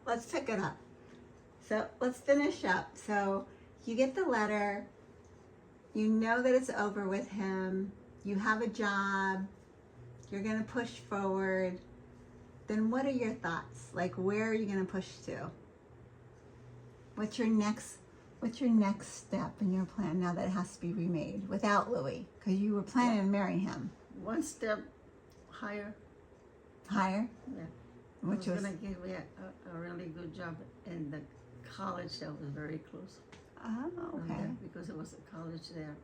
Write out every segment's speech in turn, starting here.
let's pick it up. So let's finish up. So you get the letter. You know that it's over with him. You have a job. You're going to push forward. Then what are your thoughts? Like, where are you going to push to? What's your next step in your plan now that it has to be remade without Louis? Because you were planning to marry him. One step higher. Higher? Yeah. Which was going to give me a really good job in the college that was very close. Oh, okay. Because it was a college there,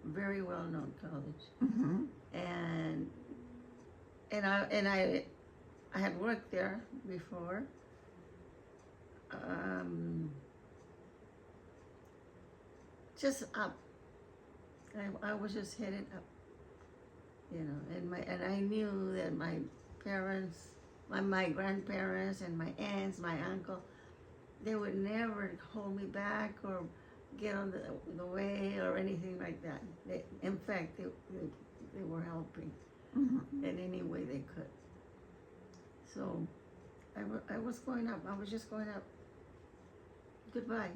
very well known college. Mm-hmm. And I had worked there before. Just up. I was just headed up, you know. And I knew that my parents, my grandparents, and my aunts, my uncle, they would never hold me back or get on the way or anything like that. In fact, they were helping in any way they could. So I was going up. I was just going up. Goodbye.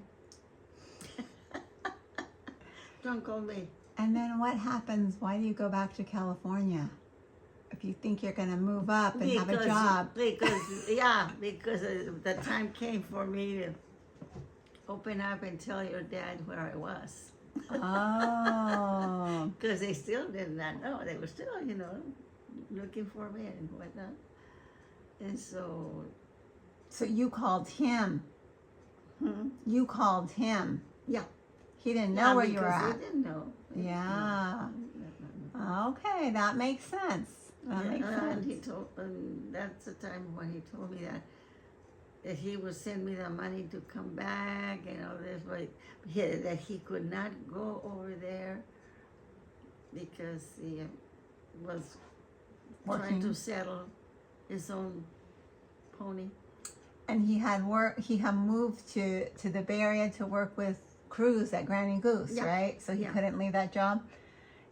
Don't call me. And then what happens? Why do you go back to California? If you think you're going to move up and have a job. Because the time came for me to open up and tell your dad where I was. Oh. Because they still did not know. They were still, you know, looking for me and whatnot. And so... So you called him. You called him. Yeah. He didn't know where you were at. He didn't know. Yeah. No. Okay, that makes sense. And he told, that's the time when he told me that he would send me the money to come back and all this, but that he could not go over there because he was trying to settle his own pony. And he had moved to the Bay Area to work with Cruz at Granny Goose, right? So he couldn't leave that job.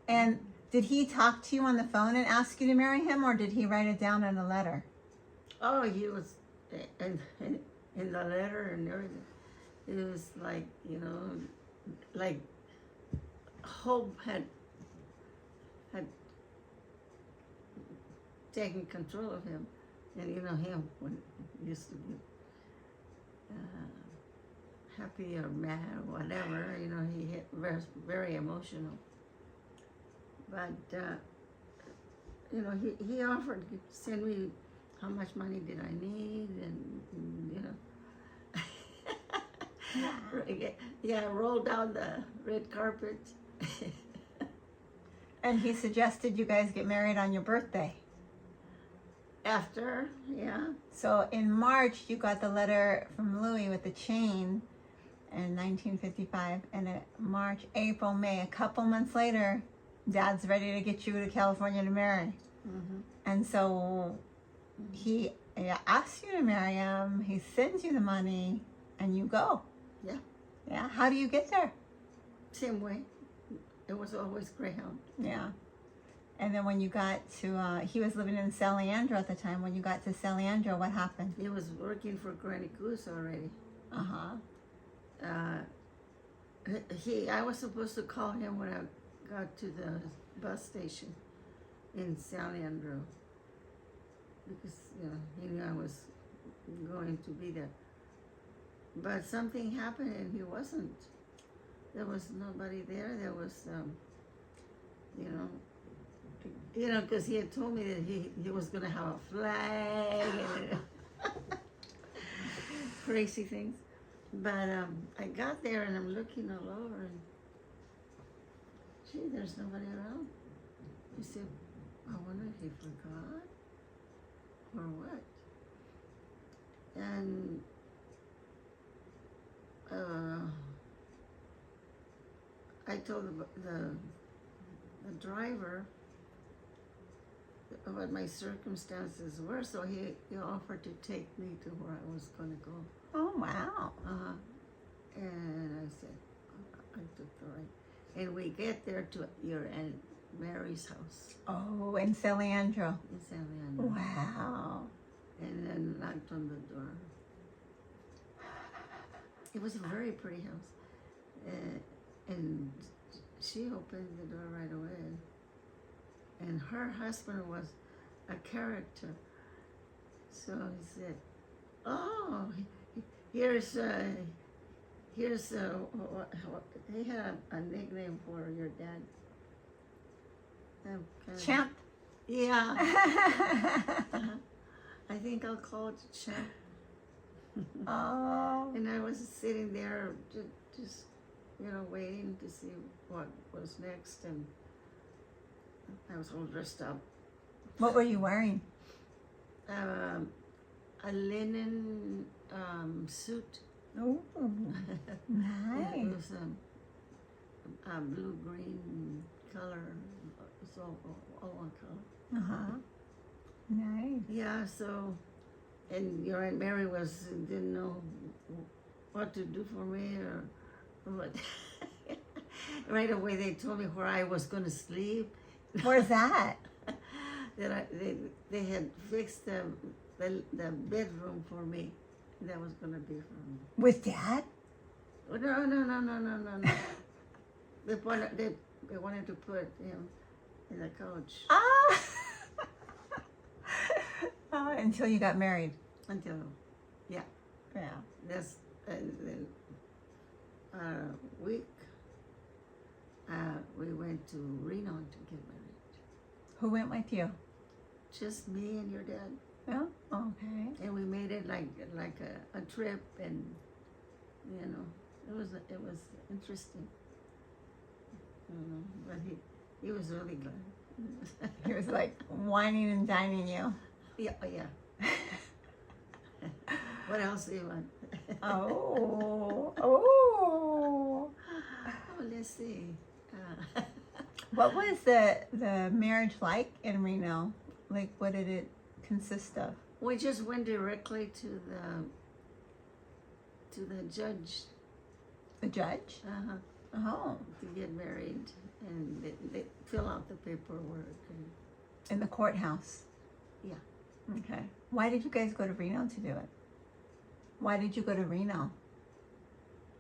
And did he talk to you on the phone and ask you to marry him, or did he write it down in a letter? Oh, he was in the letter and everything. It was like, you know, like Hope had taken control of him. And you know him when he used to be happy or mad or whatever, you know, he was very emotional. But, you know, he offered to send me how much money did I need and you know. Yeah, rolled down the red carpet. And he suggested you guys get married on your birthday. After, yeah. So in March, you got the letter from Louis with the chain in 1955. And in March, April, May, a couple months later, Dad's ready to get you to California to marry. And so he asks you to marry him. He sends you the money and you go. Yeah. Yeah. How do you get there? Same way. It was always Greyhound. Yeah. And then when you got to, he was living in San Leandro at the time. When you got to San Leandro, what happened? He was working for Granny Goose already. I was supposed to call him when I got to the bus station in San Leandro. Because, you know, he knew I was going to be there. But something happened and he wasn't. There was nobody there. There was, you know, because he had told me that he was going to have a flag and crazy things. But I got there and I'm looking all over and, gee, there's nobody around. He said, I wonder if he forgot or what. And I told the driver what my circumstances were, so he offered to take me to where I was going to go. Oh, wow. And I said, I took the right. And we get there to your Aunt Mary's house. Oh, in San Leandro. In San Leandro. Wow. And then knocked on the door. It was a very pretty house. And she opened the door right away. And her husband was a character. So he said, "Oh, here's he had a nickname for your dad." Champ. Yeah. I think I'll call it Champ. Oh. And I was sitting there just waiting to see what was next, and I was all dressed up. What were you wearing? A linen suit. Oh, Yeah, it nice. was a blue-green color, so all one color. Uh-huh. Nice. Yeah, so, and your Aunt Mary didn't know what to do for me or what. Right away they told me where I was going to sleep. Where's that? They had fixed the bedroom for me. That was going to be for me. With Dad? Oh, no. They wanted to put him in the couch Ah! Until you got married. until, Yeah. that's week. We went to Reno to get married. Who went with you? Just me and your dad. Oh, okay. And we made it like a trip, and it was interesting. But he was really glad. He was like whining and dining you. Yeah. What else do you want? Oh. Oh, let's see. What was the marriage like in Reno? Like, what did it consist of? We just went directly to the judge. The judge? Oh, To get married, and they fill out the paperwork. in the courthouse. Yeah. Okay. Why did you guys go to Reno to do it? Why did you go to Reno?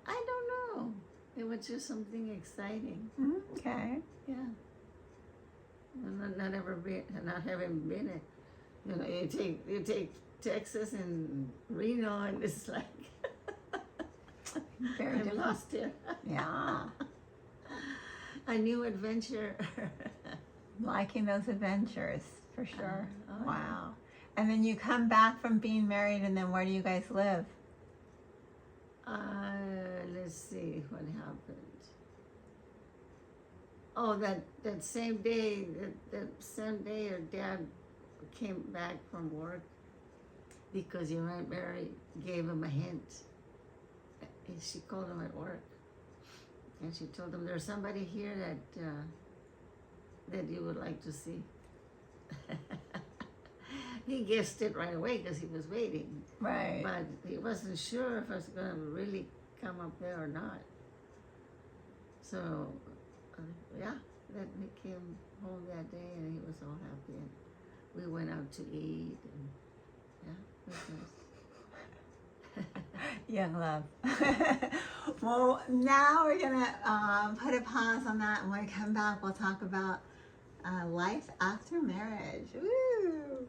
I don't know. It was just something exciting. Okay. Yeah. Not having been it. You take Texas and Reno, and it's like Very I'm different. lost here. Yeah. A new adventure. Liking those adventures, for sure. Oh, yeah. Wow. And then you come back from being married, and then where do you guys live? Let's see what happened. Oh, that same day, your dad came back from work because your Aunt Mary gave him a hint. And she called him at work, and she told him there's somebody here that you would like to see. He guessed it right away because he was waiting, Right. but he wasn't sure if I was going to really come up there or not. So, yeah, then he came home that day, and he was all happy, and we went out to eat, and yeah, it was nice. Young love. Well, now we're gonna put a pause on that, and when we come back, we'll talk about life after marriage. Woo!